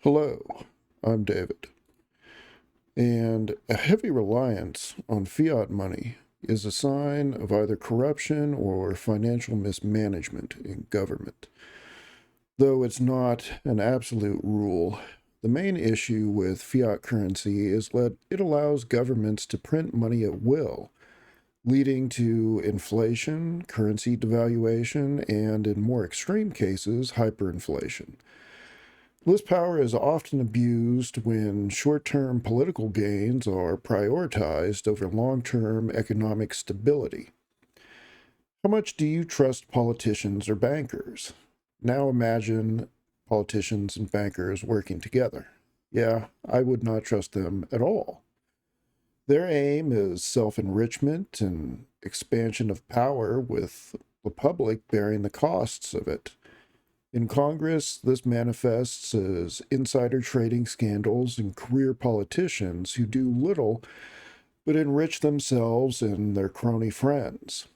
Hello, I'm David, and a heavy reliance on fiat money is a sign of either corruption or financial mismanagement in government. Though it's not an absolute rule, the main issue with fiat currency is that it allows governments to print money at will, leading to inflation, currency devaluation, and in more extreme cases, hyperinflation. This power is often abused when short term political gains are prioritized over long term economic stability. How much do you trust politicians or bankers? Now imagine politicians and bankers working together. Yeah, I would not trust them at all. Their aim is self enrichment and expansion of power, with the public bearing the costs of it. In Congress, this manifests as insider trading scandals and career politicians who do little but enrich themselves and their crony friends.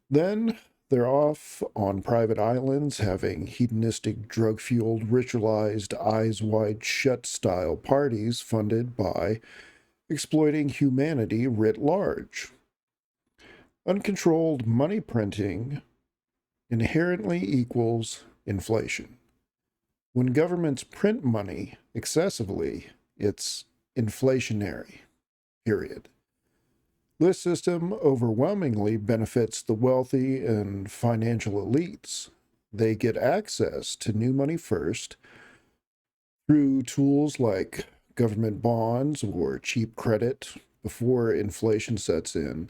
Then they're off on private islands having hedonistic, drug fueled, ritualized, eyes wide shut style parties funded by exploiting humanity writ large. Uncontrolled money printing inherently equals inflation. When governments print money excessively, it's inflationary, period. This system overwhelmingly benefits the wealthy and financial elites. They get access to new money first through tools like government bonds or cheap credit before inflation sets in.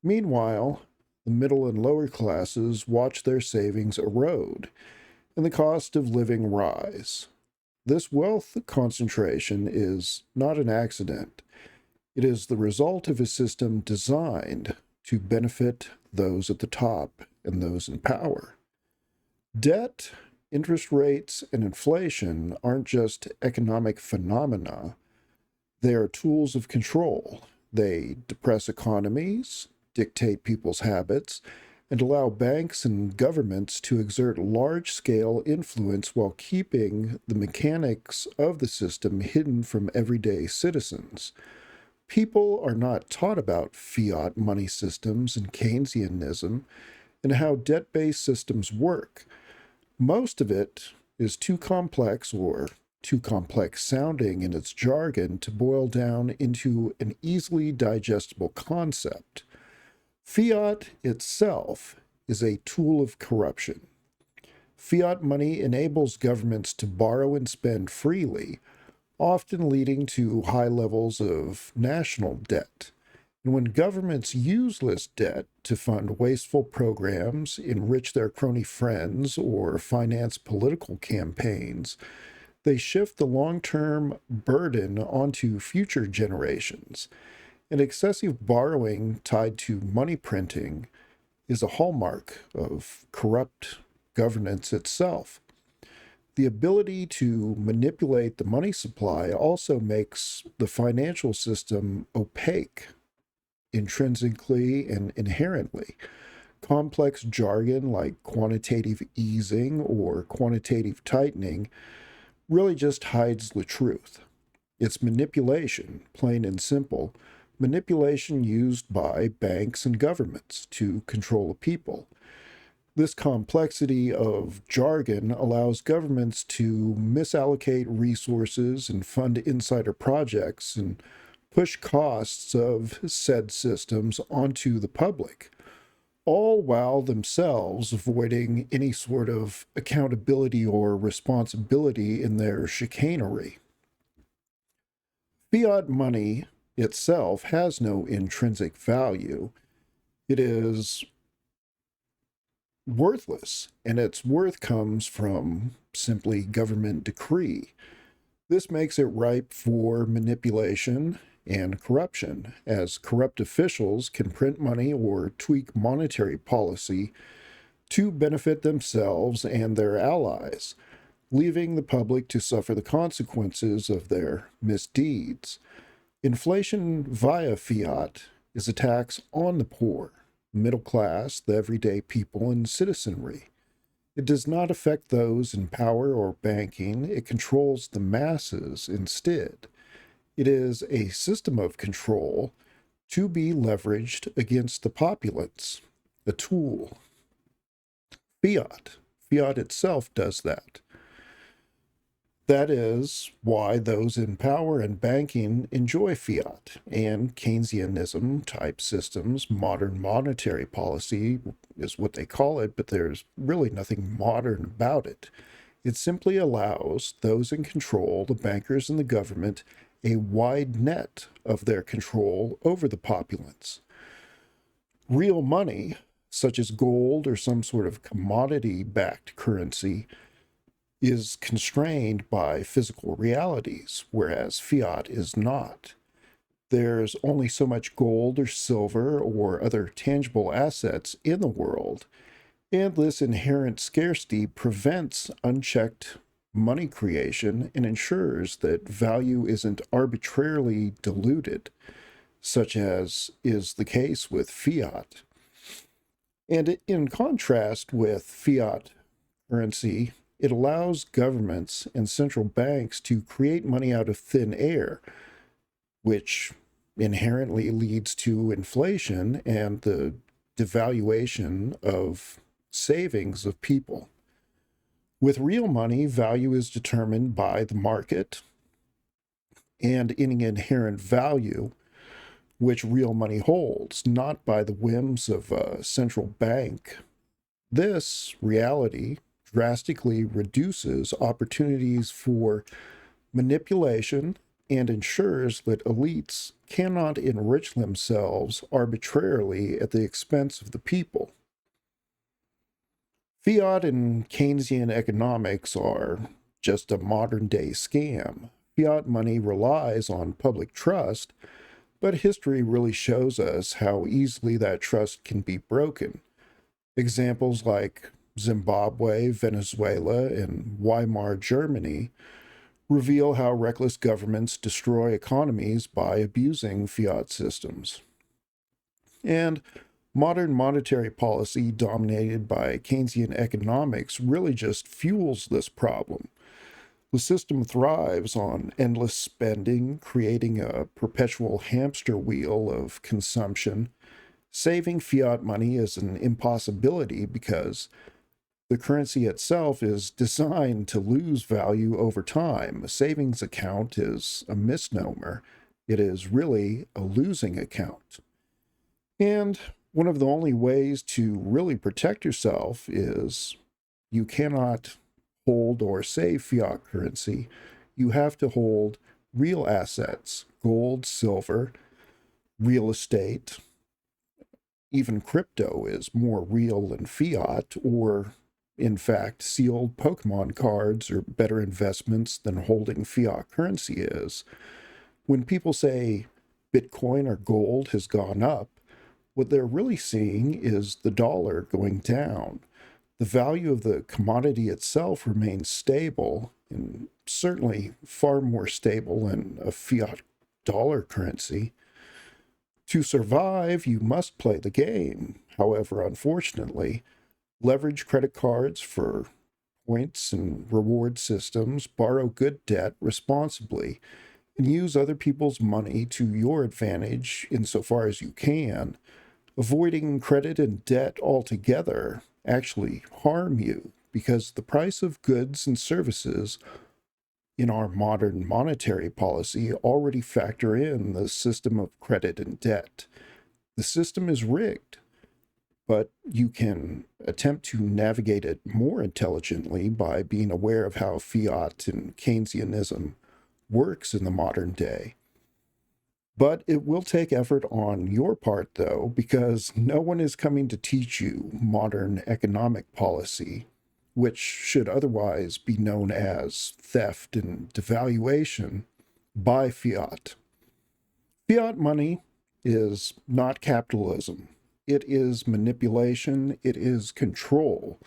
Meanwhile, the middle and lower classes watch their savings erode and the cost of living rise. This wealth concentration is not an accident. It is the result of a system designed to benefit those at the top and those in power. Debt, interest rates, and inflation aren't just economic phenomena, they are tools of control. They depress economies, dictate people's habits, and allow banks and governments to exert large scale influence while keeping the mechanics of the system hidden from everyday citizens. People are not taught about fiat money systems and Keynesianism and how debt based systems work. Most of it is too complex or too complex sounding in its jargon to boil down into an easily digestible concept. Fiat itself is a tool of corruption. Fiat money enables governments to borrow and spend freely, often leading to high levels of national debt. And when governments use this debt to fund wasteful programs, enrich their crony friends, or finance political campaigns, they shift the long term burden onto future generations. And excessive borrowing tied to money printing is a hallmark of corrupt governance itself. The ability to manipulate the money supply also makes the financial system opaque, intrinsically and inherently. Complex jargon like quantitative easing or quantitative tightening really just hides the truth. It's manipulation, plain and simple, manipulation used by banks and governments to control the people. This complexity of jargon allows governments to misallocate resources and fund insider projects and push costs of said systems onto the public, all while themselves avoiding any sort of accountability or responsibility in their chicanery. Fiat money itself has no intrinsic value. It is worthless, and its worth comes from simply government decree. This makes it ripe for manipulation and corruption, as corrupt officials can print money or tweak monetary policy to benefit themselves and their allies, leaving the public to suffer the consequences of their misdeeds. Inflation via fiat is a tax on the poor, middle class, the everyday people, and citizenry. It does not affect those in power or banking. It controls the masses instead. It is a system of control to be leveraged against the populace, a tool. Fiat. Fiat itself does that. That is why those in power and banking enjoy fiat and Keynesianism type systems. Modern monetary policy is what they call it, but there's really nothing modern about it. It simply allows those in control, the bankers and the government, a wide net of their control over the populace. Real money, such as gold or some sort of commodity-backed currency, is constrained by physical realities, whereas fiat is not. There's only so much gold or silver or other tangible assets in the world, and this inherent scarcity prevents unchecked money creation and ensures that value isn't arbitrarily diluted, such as is the case with fiat. And in contrast with fiat currency, it allows governments and central banks to create money out of thin air, which inherently leads to inflation and the devaluation of savings of people. With real money, value is determined by the market and any inherent value which real money holds, not by the whims of a central bank. This reality drastically reduces opportunities for manipulation and ensures that elites cannot enrich themselves arbitrarily at the expense of the people. Fiat and Keynesian economics are just a modern-day scam. Fiat money relies on public trust, but history really shows us how easily that trust can be broken. Examples like Zimbabwe, Venezuela, and Weimar Germany reveal how reckless governments destroy economies by abusing fiat systems. And modern monetary policy dominated by Keynesian economics really just fuels this problem. The system thrives on endless spending, creating a perpetual hamster wheel of consumption. Saving fiat money is an impossibility because the currency itself is designed to lose value over time. A savings account is a misnomer. It is really a losing account. And one of the only ways to really protect yourself is you cannot hold or save fiat currency. You have to hold real assets, gold, silver, real estate. Even crypto is more real than fiat, or in fact, sealed Pokémon cards are better investments than holding fiat currency is. When people say Bitcoin or gold has gone up, what they're really seeing is the dollar going down. The value of the commodity itself remains stable, and certainly far more stable than a fiat dollar currency. To survive, you must play the game. However, unfortunately, leverage credit cards for points and reward systems, borrow good debt responsibly, and use other people's money to your advantage insofar as you can. Avoiding credit and debt altogether actually harm you because the price of goods and services in our modern monetary policy already factor in the system of credit and debt. The system is rigged, but you can attempt to navigate it more intelligently by being aware of how fiat and Keynesianism works in the modern day. But it will take effort on your part, though, because no one is coming to teach you modern economic policy, which should otherwise be known as theft and devaluation by fiat. Fiat money is not capitalism. It is manipulation. It is control.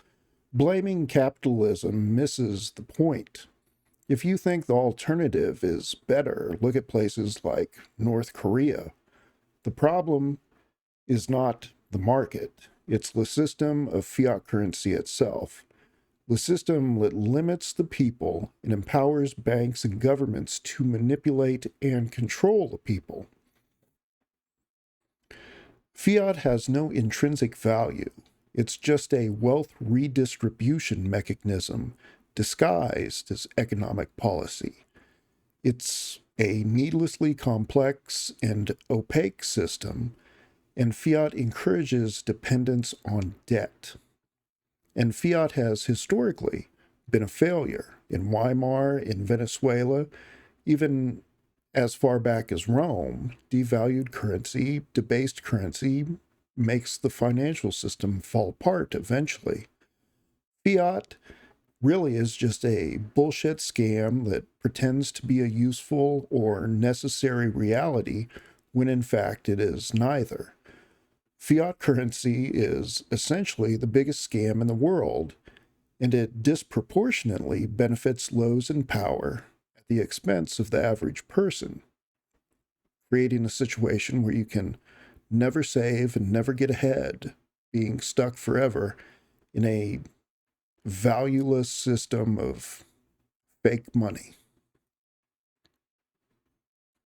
Blaming capitalism misses the point. If you think the alternative is better, look at places like North Korea. The problem is not the market. It's the system of fiat currency itself. The system that limits the people and empowers banks and governments to manipulate and control the people. Fiat has no intrinsic value. It's just a wealth redistribution mechanism disguised as economic policy. It's a needlessly complex and opaque system, and fiat encourages dependence on debt. And fiat has historically been a failure in Weimar, in Venezuela, even as far back as Rome. Devalued currency, debased currency, makes the financial system fall apart eventually. Fiat really is just a bullshit scam that pretends to be a useful or necessary reality when in fact it is neither. Fiat currency is essentially the biggest scam in the world, and it disproportionately benefits those in power at the expense of the average person, creating a situation where you can never save and never get ahead, being stuck forever in a valueless system of fake money.